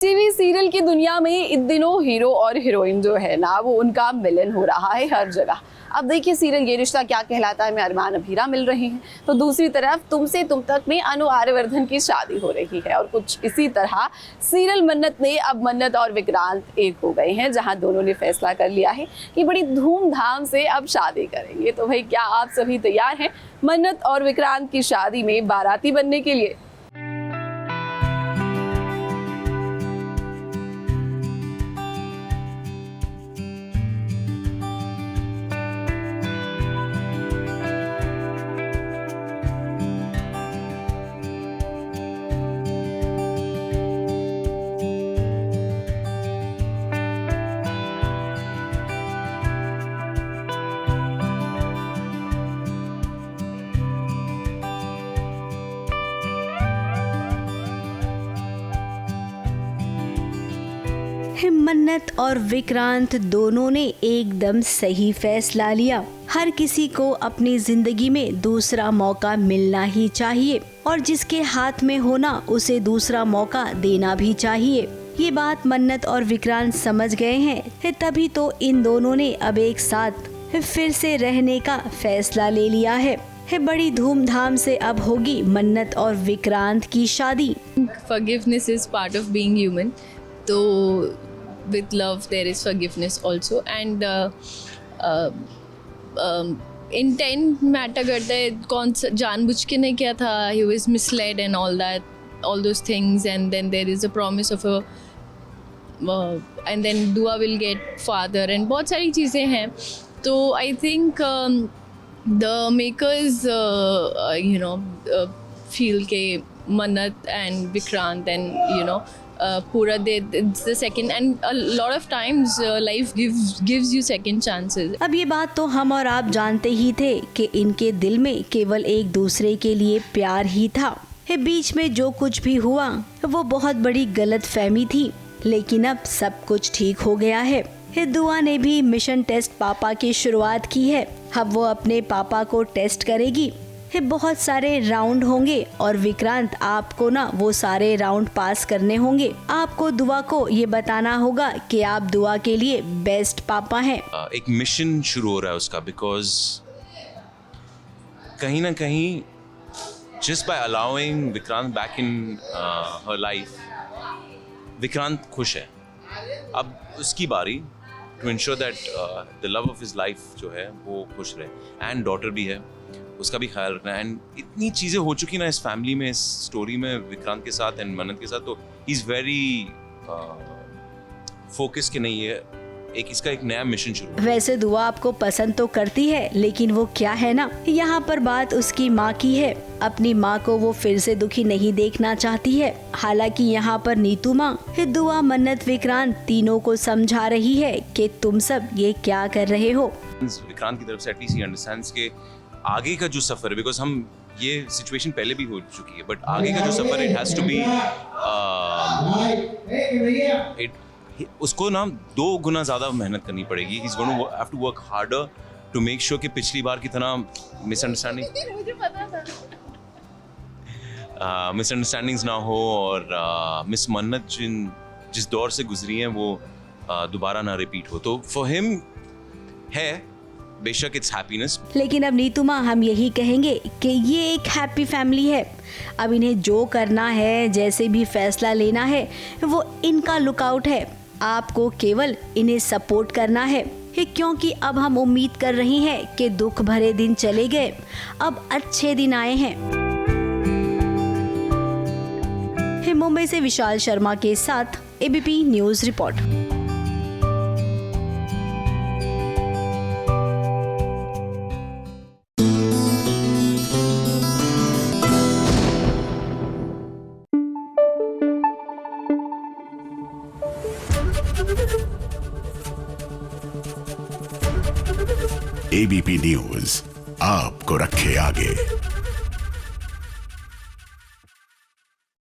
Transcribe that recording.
TV serial की दुनिया में इन दिनों हीरो और हीरोइन जो है ना वो उनका मिलन हो रहा है हर जगह। अब देखिए सीरियल ये रिश्ता क्या कहलाता है में अरमान अभीरा मिल रहे हैं, तो दूसरी तरफ तुमसे तुम तक में अनु आर्यवर्धन की शादी हो रही है। और कुछ इसी तरह सीरियल मन्नत में अब मन्नत और विक्रांत एक हो गए हैं, जहां दोनों ने फैसला कर लिया है कि बड़ी धूमधाम से अब शादी करेंगे। तो भाई क्या आप सभी तैयार हैं मन्नत और विक्रांत की शादी में बाराती बनने के लिए? मन्नत और विक्रांत दोनों ने एकदम सही फैसला लिया। हर किसी को अपनी जिंदगी में दूसरा मौका मिलना ही चाहिए और जिसके हाथ में होना उसे दूसरा मौका देना भी चाहिए। ये बात मन्नत और विक्रांत समझ गए हैं, तभी तो इन दोनों ने अब एक साथ फिर से रहने का फैसला ले लिया है। बड़ी धूमधाम से अब होगी मन्नत और विक्रांत की शादी। Forgiveness is part of being human. तो with love there is forgiveness also and intent matter करता है, कौन सा जानबूझ के नहीं किया था, he was misled and all those things, and then there is a promise of a and then Dua will get father and बहुत सारी चीज़ें हैं। तो I think the makers feel के मन्नत and विक्रांत and पूरा दे it's the second and a lot of times life gives you second chances। अब ये बात तो हम और आप जानते ही थे कि इनके दिल में केवल एक दूसरे के लिए प्यार ही था। बीच में जो कुछ भी हुआ वो बहुत बड़ी गलतफहमी थी, लेकिन अब सब कुछ ठीक हो गया है। दुआ ने भी मिशन टेस्ट पापा की शुरुआत की है। अब वो अपने पापा को टेस्ट करेगी। बहुत सारे राउंड होंगे और विक्रांत आपको ना वो सारे राउंड पास करने होंगे। आपको दुआ को ये बताना होगा कि आप दुआ के लिए बेस्ट पापा हैं। एक मिशन शुरू हो रहा है उसका, बिकॉज कहीं ना कहीं just by allowing Vikrant back in her life, Vikrant खुश है। अब उसकी बारी to ensure that the love of his life जो है वो खुश रहे, एंड डॉटर भी है, उसका भी ख्याल रखना है। एंड इतनी चीज़ें हो चुकी ना इस फैमिली में, इस स्टोरी में विक्रांत के साथ एंड मन्नत के साथ, तो ही इज़ वेरी फोकस के नहीं है, इसका एक नया मिशन शुरू। वैसे दुआ आपको पसंद तो करती है, लेकिन वो क्या है ना, यहाँ पर बात उसकी माँ की है। अपनी माँ को वो फिर से दुखी नहीं देखना चाहती है। हालांकि यहाँ पर नीतू माँ दुआ मन्नत विक्रांत तीनों को समझा रही है कि तुम सब ये क्या कर रहे हो। विक्रांत की तरफ से एटलीस्ट ही अंडरस्टैंड्स के आगे का जो सफर है, बिकॉज हम ये सिचुएशन पहले भी हो चुकी है, बट आगे का जो सफर इट हैज टू बी उसको ना 2 गुना ज़्यादा मेहनत करनी पड़ेगी। He is going to have to work harder to make sure कि पिछली बार की तरह मिसअंडरस्टैंडिंग्स ना हो और मिस मन्नत जिस दौर से गुजरी हैं वो दोबारा ना रिपीट हो। तो फॉर हिम है बेशक इट्स हैप्पीनेस। लेकिन अब नीतू माँ हम यही कहेंगे कि ये एक हैप्पी फैमिली है। अब इन्हें जो करना है, जैसे भी फैसला लेना है, वो इनका लुकआउट है। आपको केवल इन्हें सपोर्ट करना है, क्योंकि अब हम उम्मीद कर रहे हैं कि दुख भरे दिन चले गए, अब अच्छे दिन आए हैं। मुंबई से विशाल शर्मा के साथ ABP news report. ABP news आपको रखे आगे।